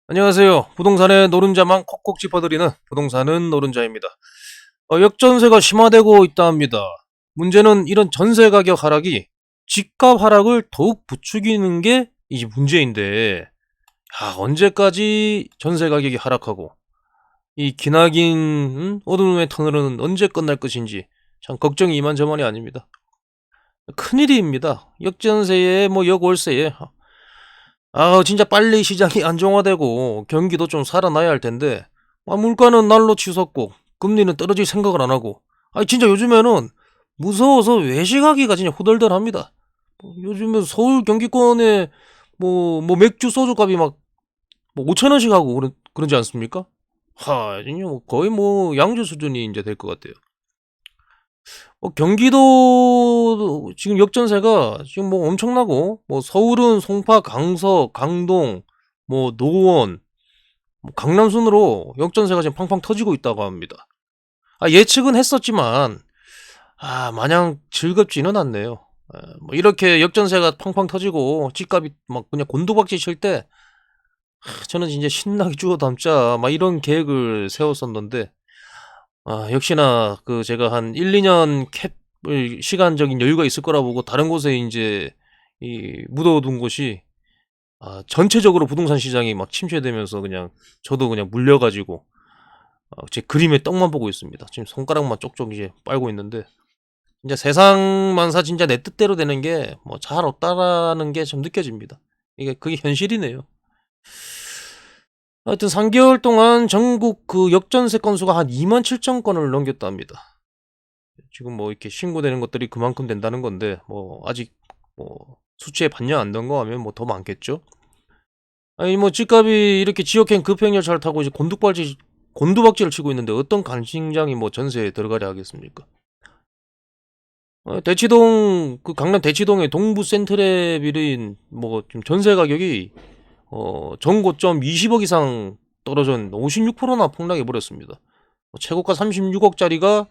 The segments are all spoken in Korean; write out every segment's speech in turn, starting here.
안녕하세요. 부동산의 노른자만 콕콕 짚어드리는 부동산은 노른자입니다. 역전세가 심화되고 있다 합니다. 문제는 이런 전세 가격 하락이 집값 하락을 더욱 부추기는 게 이제 문제인데, 언제까지 전세 가격이 하락하고 이 기나긴 어둠의 터널은 언제 끝날 것인지 참 걱정이 이만저만이 아닙니다. 큰일입니다. 역전세에 뭐 역월세에 진짜 빨리 시장이 안정화되고 경기도 좀 살아나야 할 텐데, 물가는 날로 치솟고 금리는 떨어질 생각을 안 하고, 진짜 요즘에는 무서워서 외식하기가 진짜 후덜덜합니다. 요즘은 서울 경기권에 맥주 소주 값이 막 5천 원씩 하고 그러지 않습니까? 진짜 뭐 거의 뭐 양주 수준이 이제 될 것 같아요. 경기도 지금 역전세가 지금 뭐 엄청나고, 뭐 서울은 송파, 강서, 강동, 뭐 노원, 뭐 강남 순으로 역전세가 지금 팡팡 터지고 있다고 합니다. 예측은 했었지만 마냥 즐겁지는 않네요. 뭐 이렇게 역전세가 팡팡 터지고 집값이 막 그냥 곤두박질 칠 때, 저는 진짜 신나게 주워 담자 막 이런 계획을 세웠었는데, 역시나 그 제가 한 1, 2년 캡을 시간적인 여유가 있을 거라 보고 다른 곳에 이제 이 묻어둔 곳이, 전체적으로 부동산 시장이 막 침체되면서 그냥 저도 그냥 물려가지고 제 그림의 떡만 보고 있습니다. 지금 손가락만 쪽쪽 이제 빨고 있는데, 진짜 세상만사 진짜 내 뜻대로 되는 게 뭐 잘 없다라는 게 좀 느껴집니다. 그게 현실이네요. 하여튼 3개월 동안 전국 그 역전세 건수가 한 2만 7천 건을 넘겼다 합니다. 지금 뭐 이렇게 신고되는 것들이 그만큼 된다는 건데, 뭐 아직 뭐 수치에 반영 안 된 거 하면 뭐 더 많겠죠. 뭐 집값이 이렇게 지역행 급행열차를 타고 이제 곤두박질을 치고 있는데 어떤 간신장이 뭐 전세에 들어가려 하겠습니까? 대치동, 그 강남 대치동의 동부 센트레 빌린 뭐 지금 전세 가격이 전고점 20억 이상 떨어진 56%나 폭락해 버렸습니다. 최고가 36억짜리가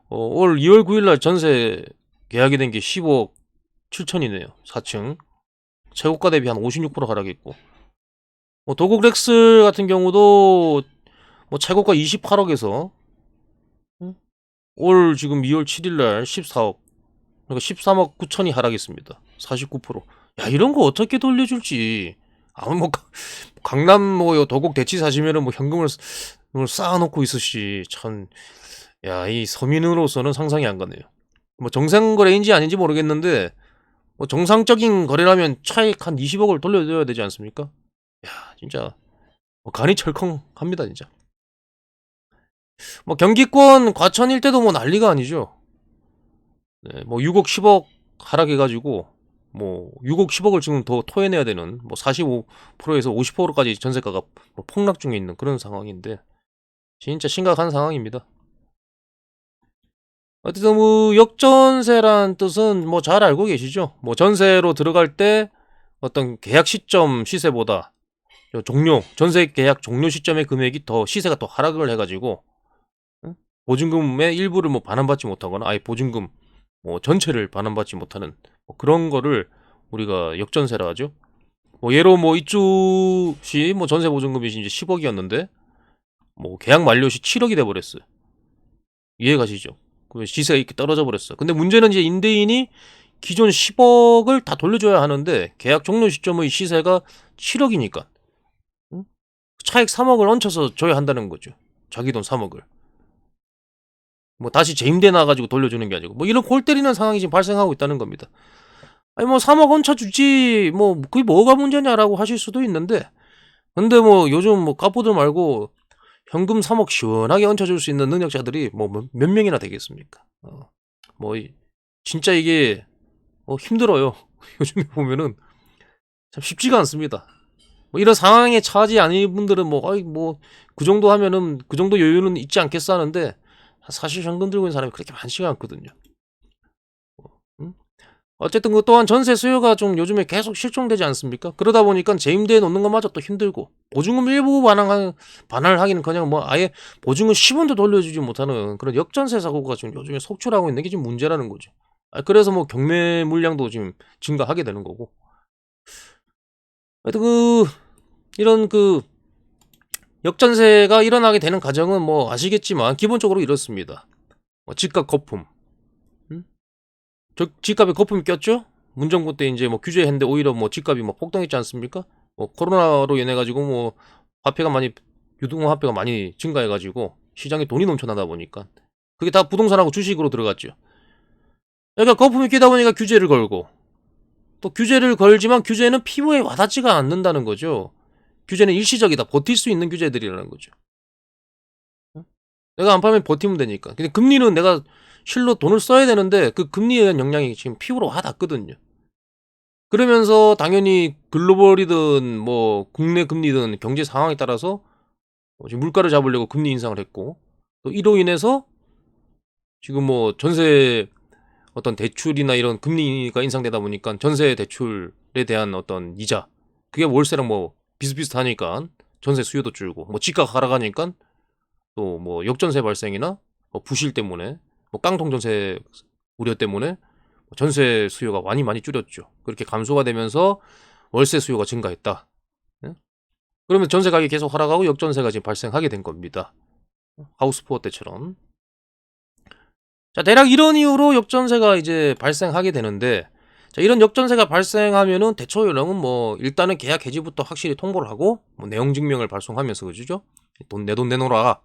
올 2월 9일날 전세 계약이 된 게 15억 7천이네요. 4층. 최고가 대비 한 56% 하락했고. 도곡 렉스 같은 경우도 뭐 최고가 28억에서 올 지금 2월 7일날 14억. 그러니까 13억 9천이 하락했습니다. 49%. 야, 이런 거 어떻게 돌려줄지. 뭐 강남 뭐 도곡 대치 사시면은 뭐 현금을 쌓아놓고 있으시. 참, 야, 이 서민으로서는 상상이 안 가네요. 뭐 정상 거래인지 아닌지 모르겠는데, 뭐 정상적인 거래라면 차익 한 20억을 돌려줘야 되지 않습니까? 야, 진짜 뭐 간이 철컹합니다, 진짜. 뭐 경기권 과천 일대도 뭐 난리가 아니죠. 네, 뭐 6억 10억 하락해가지고 뭐 6억 10억을 지금 더 토해내야 되는, 뭐 45%에서 50%까지 전세가가 뭐 폭락 중에 있는 그런 상황인데, 진짜 심각한 상황입니다. 어쨌든 뭐 역전세란 뜻은 뭐 잘 알고 계시죠? 뭐 전세로 들어갈 때 어떤 계약 시점 시세보다 전세 계약 종료 시점의 금액이 더 시세가 더 하락을 해가지고, 응? 보증금의 일부를 뭐 반환받지 못하거나 아예 보증금 뭐 전체를 반환받지 못하는 뭐 그런 거를 우리가 역전세라 하죠. 뭐 예로 뭐 입주 시 뭐 전세 보증금이 이제 10억이었는데 뭐 계약 만료 시 7억이 돼 버렸어요. 이해 가시죠? 그 시세가 이렇게 떨어져 버렸어. 근데 문제는 이제 임대인이 기존 10억을 다 돌려줘야 하는데 계약 종료 시점의 시세가 7억이니까 차익 3억을 얹혀서 줘야 한다는 거죠. 자기 돈 3억을. 뭐 다시 재임대 나가지고 돌려주는 게 아니고 뭐 이런 골 때리는 상황이 지금 발생하고 있다는 겁니다. 뭐 3억 얹혀주지 뭐 그게 뭐가 문제냐라고 하실 수도 있는데, 근데 뭐 요즘 뭐 갑부들 말고 현금 3억 시원하게 얹혀줄 수 있는 능력자들이 뭐 몇 명이나 되겠습니까? 뭐 진짜 이게 힘들어요. 요즘에 보면은 참 쉽지가 않습니다. 뭐 이런 상황에 처하지 않은 분들은 그 정도 하면은 그 정도 여유는 있지 않겠어 하는데, 사실 현금 들고 있는 사람이 그렇게 많지가 않거든요. 음? 어쨌든 그 또한 전세 수요가 좀 요즘에 계속 실종되지 않습니까? 그러다 보니까 재임대에 놓는 것마저 또 힘들고, 보증금 일부 반환을 하기는커녕 뭐 아예 보증금 10원도 돌려주지 못하는 그런 역전세 사고가 지금 요즘에 속출하고 있는 게 지금 문제라는 거죠. 그래서 뭐 경매 물량도 지금 증가하게 되는 거고. 하여튼 이런 역전세가 일어나게 되는 과정은 뭐 아시겠지만 기본적으로 이렇습니다. 집값 거품. 집값에 거품이 꼈죠? 문정부 때 이제 뭐 규제했는데 오히려 뭐 집값이 뭐 폭등했지 않습니까? 뭐 코로나로 인해 가지고 뭐 화폐가 많이 유동화폐가 많이 증가해 가지고 시장에 돈이 넘쳐나다 보니까 그게 다 부동산하고 주식으로 들어갔죠. 그러니까 거품이 끼다 보니까 규제를 걸고 또 규제를 걸지만 규제는 피부에 와닿지가 않는다는 거죠. 규제는 일시적이다. 버틸 수 있는 규제들이라는 거죠. 내가 안 팔면 버티면 되니까. 근데 금리는 내가 실로 돈을 써야 되는데 그 금리에 대한 영향이 지금 피부로 와닿거든요. 그러면서 당연히 글로벌이든 뭐 국내 금리든 경제 상황에 따라서 지금 물가를 잡으려고 금리 인상을 했고 또 이로 인해서 지금 뭐 전세 어떤 대출이나 이런 금리가 인상되다 보니까 전세 대출에 대한 어떤 이자 그게 월세랑 뭐 비슷비슷하니까 전세 수요도 줄고 뭐 집값 하락하니까 또 뭐 역전세 발생이나 뭐 부실 때문에 뭐 깡통 전세 우려 때문에 전세 수요가 많이 줄였죠. 그렇게 감소가 되면서 월세 수요가 증가했다. 예? 그러면 전세 가격이 계속 하락하고 역전세가 지금 발생하게 된 겁니다. 하우스푸어 때처럼. 자, 대략 이런 이유로 역전세가 이제 발생하게 되는데, 자, 이런 역전세가 발생하면은 대처 요령은 뭐 일단은 계약 해지부터 확실히 통보를 하고 뭐 내용 증명을 발송하면서 그죠? 내 돈 내놓으라.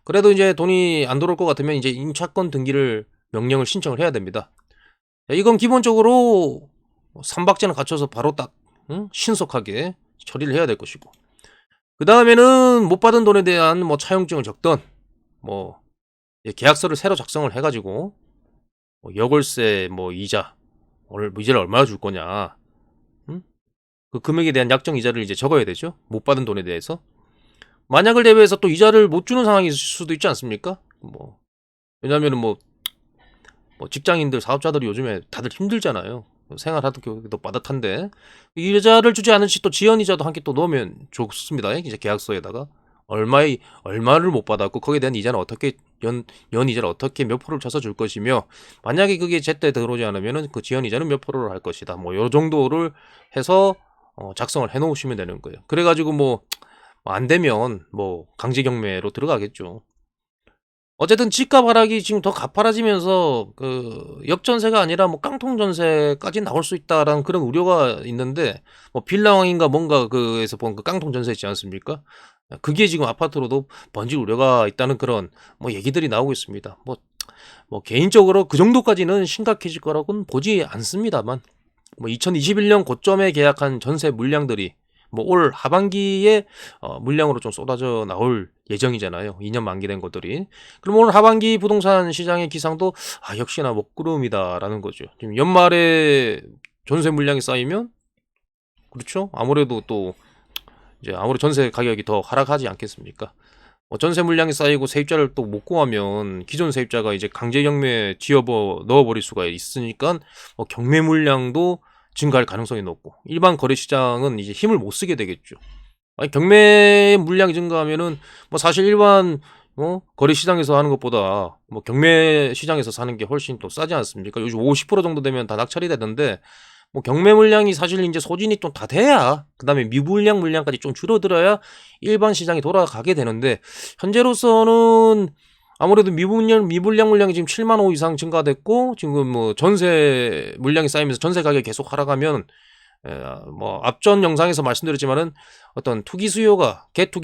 그래도 이제 돈이 안 들어올 것 같으면 이제 임차권 등기를 명령을 신청을 해야 됩니다. 자, 이건 기본적으로 삼박자는 갖춰서 바로 딱 신속하게 처리를 해야 될 것이고, 그 다음에는 못 받은 돈에 대한 뭐 차용증을 적던 뭐 계약서를 새로 작성을 해가지고 뭐 여골세 뭐 이자 이자를 얼마나 줄 거냐, 그 금액에 대한 약정 이자를 이제 적어야 되죠. 못 받은 돈에 대해서. 만약을 대비해서 또 이자를 못 주는 상황이 있을 수도 있지 않습니까? 뭐 왜냐하면 뭐 직장인들 사업자들이 요즘에 다들 힘들잖아요. 생활하기도 빠듯한데 이자를 주지 않은 시 또 지연 이자도 함께 또 넣으면 좋습니다. 이제 계약서에다가 얼마를 못 받았고 거기에 대한 이자는 어떻게 연 이자를 어떻게 몇 프로를 쳐서 줄 것이며 만약에 그게 제때 들어오지 않으면은 그 지연 이자는 몇 프로를 할 것이다. 뭐 요 정도를 해서 작성을 해 놓으시면 되는 거예요. 그래가지고 뭐 안 되면 뭐 강제 경매로 들어가겠죠. 어쨌든 집값 하락이 지금 더 가파라지면서 그 역전세가 아니라 뭐 깡통 전세까지 나올 수 있다라는 그런 우려가 있는데 뭐 빌라왕인가 뭔가 그에서 본 그 깡통 전세 있지 않습니까? 그게 지금 아파트로도 번질 우려가 있다는 그런 뭐 얘기들이 나오고 있습니다. 뭐 개인적으로 그 정도까지는 심각해질 거라고는 보지 않습니다만 뭐 2021년 고점에 계약한 전세 물량들이 뭐 올 하반기에 물량으로 좀 쏟아져 나올 예정이잖아요. 2년 만기된 것들이. 그럼 오늘 하반기 부동산 시장의 기상도 역시나 먹구름이다라는 거죠. 지금 연말에 전세 물량이 쌓이면 그렇죠. 아무래도 또 이제 아무래도 전세 가격이 더 하락하지 않겠습니까? 전세 물량이 쌓이고 세입자를 또 못 구하면 기존 세입자가 이제 강제 경매 넣어버릴 수가 있으니까 경매 물량도 증가할 가능성이 높고 일반 거래 시장은 이제 힘을 못 쓰게 되겠죠. 아니, 경매 물량이 증가하면은 뭐 사실 일반 거래 시장에서 하는 것보다 뭐 경매 시장에서 사는 게 훨씬 또 싸지 않습니까? 요즘 50% 정도 되면 다 낙찰이 되던데 뭐 경매 물량이 사실 이제 소진이 좀 다 돼야 그다음에 미분량 물량까지 좀 줄어들어야 일반 시장이 돌아가게 되는데 현재로서는 아무래도 미분량 물량이 지금 7만 호 이상 증가됐고 지금 뭐 전세 물량이 쌓이면서 전세 가격이 계속 하락하면 뭐 앞전 영상에서 말씀드렸지만은 어떤 개투기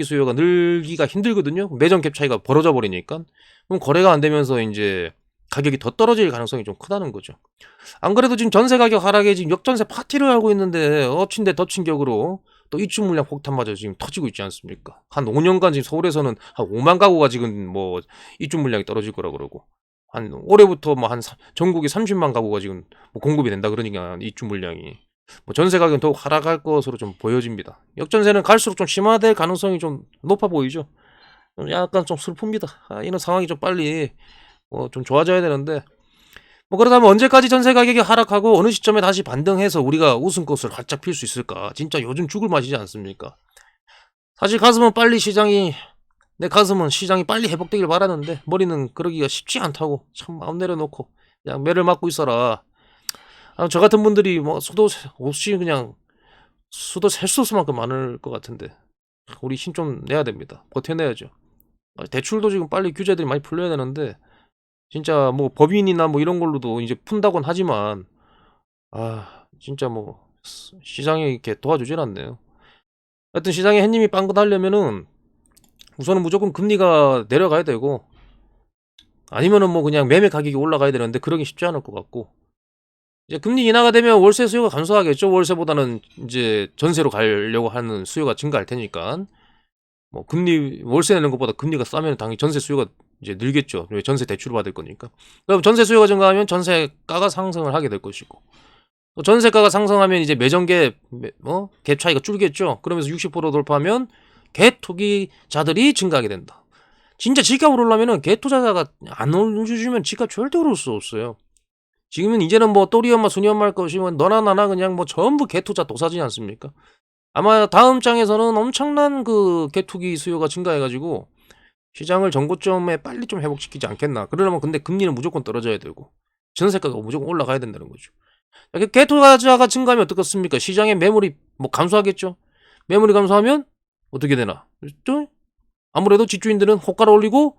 수요가 늘기가 힘들거든요. 매점 갭 차이가 벌어져 버리니까. 그럼 거래가 안 되면서 이제 가격이 더 떨어질 가능성이 좀 크다는 거죠. 안 그래도 지금 전세 가격 하락에 지금 역전세 파티를 하고 있는데 엎친 데 덮친 격으로 또 입주 물량 폭탄마저 지금 터지고 있지 않습니까? 한 5년간 지금 서울에서는 한 5만 가구가 지금 뭐 입주 물량이 떨어질 거라 그러고 한 올해부터 뭐 한 전국에 30만 가구가 지금 뭐 공급이 된다 그러니까 입주 물량이 뭐 전세 가격은 더욱 하락할 것으로 좀 보여집니다. 역전세는 갈수록 좀 심화될 가능성이 좀 높아 보이죠. 약간 좀 슬픕니다. 이런 상황이 좀 빨리 좀 좋아져야 되는데 뭐 그러다면 언제까지 전세 가격이 하락하고 어느 시점에 다시 반등해서 우리가 웃음꽃을 활짝 필 수 있을까? 진짜 요즘 죽을 맛이지 않습니까? 사실 내 가슴은 시장이 빨리 회복되길 바라는데 머리는 그러기가 쉽지 않다고 참 마음 내려놓고 그냥 매를 맞고 있어라. 저 같은 분들이 뭐 수도 없이 그냥 수도 셀 수 없을 만큼 많을 것 같은데 우리 힘 좀 내야 됩니다. 버텨내야죠. 대출도 지금 빨리 규제들이 많이 풀려야 되는데 진짜 뭐 법인이나 뭐 이런 걸로도 이제 푼다곤 하지만 진짜 뭐 시장이 이렇게 도와주질 않네요. 하여튼 시장에 햇님이 빵긋하려면은 우선은 무조건 금리가 내려가야 되고 아니면은 뭐 그냥 매매 가격이 올라가야 되는데 그러기 쉽지 않을 것 같고 이제 금리 인하가 되면 월세 수요가 감소하겠죠. 월세보다는 이제 전세로 가려고 하는 수요가 증가할 테니까 뭐 금리 월세 내는 것보다 금리가 싸면 당연히 전세 수요가 이제 늘겠죠. 왜 전세 대출을 받을 거니까. 그럼 전세 수요가 증가하면 전세가가 상승을 하게 될 것이고 또 전세가가 상승하면 이제 매정계 갭 차이가 줄겠죠. 그러면서 60% 돌파하면 갭 투기자들이 증가하게 된다. 진짜 집값 오르려면은 갭 투자자가 안 올려주면 집값 절대 오를 수 없어요. 지금은 이제는 뭐 또리 엄마 순이 엄마 할 것이면 너나 나나 그냥 뭐 전부 갭 투자 도사지 않습니까? 아마 다음 장에서는 엄청난 그 갭 투기 수요가 증가해가지고 시장을 전고점에 빨리 좀 회복시키지 않겠나. 그러려면 근데 금리는 무조건 떨어져야 되고 전세가가 무조건 올라가야 된다는 거죠. 갭 투자자가 증가하면 어떻겠습니까? 시장의 매물이 뭐 감소하겠죠. 매물이 감소하면 어떻게 되나? 또 아무래도 집주인들은 호가를 올리고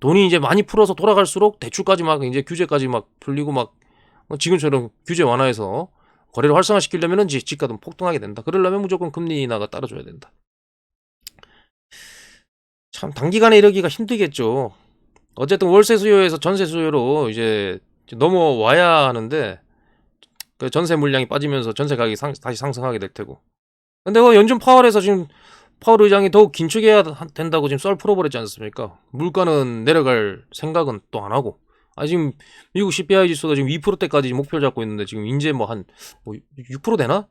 돈이 이제 많이 풀어서 돌아갈수록 대출까지 막 이제 규제까지 막 풀리고 막 지금처럼 규제 완화해서 거래를 활성화시키려면 집값은 폭등하게 된다. 그러려면 무조건 금리 인하가 따라줘야 된다. 참 단기간에 이러기가 힘들겠죠. 어쨌든 월세 수요에서 전세 수요로 이제 넘어와야 하는데 그 전세 물량이 빠지면서 전세 가격이 다시 상승하게 될 테고. 근데 연준 파월에서 지금 파월 의장이 더욱 긴축해야 된다고 지금 썰 풀어버렸지 않습니까? 물가는 내려갈 생각은 또 안 하고. 지금 미국 CPI 지수가 지금 2%대까지 목표 잡고 있는데 지금 이제 뭐 한 6% 되나?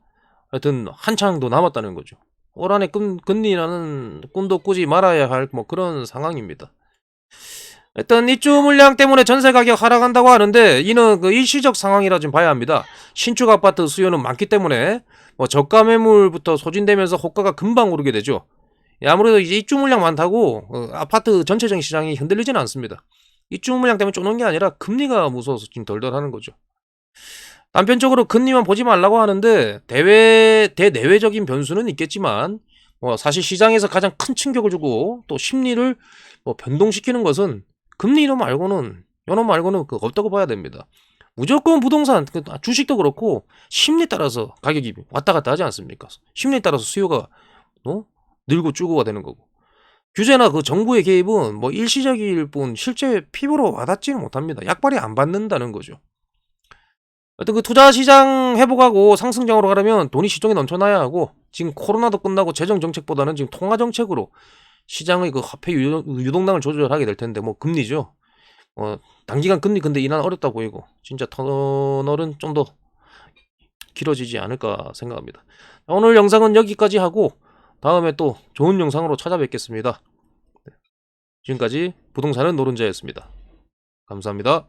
하여튼 한창 더 남았다는 거죠. 올 한해 금리라는 꿈도 꾸지 말아야 할 뭐 그런 상황입니다. 일단 입주 물량 때문에 전세 가격 하락한다고 하는데 이는 그 일시적 상황이라 좀 봐야 합니다. 신축 아파트 수요는 많기 때문에 뭐 저가 매물부터 소진되면서 호가가 금방 오르게 되죠. 아무래도 이제 입주 물량 많다고 아파트 전체적인 시장이 흔들리지는 않습니다. 입주 물량 때문에 쪼는 게 아니라 금리가 무서워서 지금 덜덜하는 거죠. 단편적으로 금리만 보지 말라고 하는데 대내외적인 변수는 있겠지만 사실 시장에서 가장 큰 충격을 주고 또 심리를 변동시키는 것은 금리 이놈 말고는 없다고 봐야 됩니다. 무조건 부동산 주식도 그렇고 심리 따라서 가격이 왔다 갔다 하지 않습니까? 심리 따라서 수요가 늘고 줄고가 되는 거고 규제나 그 정부의 개입은 일시적일 뿐 실제 피부로 와닿지는 못합니다. 약발이 안 받는다는 거죠. 하여튼 그 투자 시장 회복하고 상승장으로 가려면 돈이 시중에 넘쳐나야 하고 지금 코로나도 끝나고 재정 정책보다는 지금 통화 정책으로 시장의 그 화폐 유동량을 조절하게 될 텐데 금리죠. 단기간 금리 근데 인하 어렵다 보이고 진짜 터널은 좀 더 길어지지 않을까 생각합니다. 오늘 영상은 여기까지 하고 다음에 또 좋은 영상으로 찾아뵙겠습니다. 지금까지 부동산은 노른자였습니다. 감사합니다.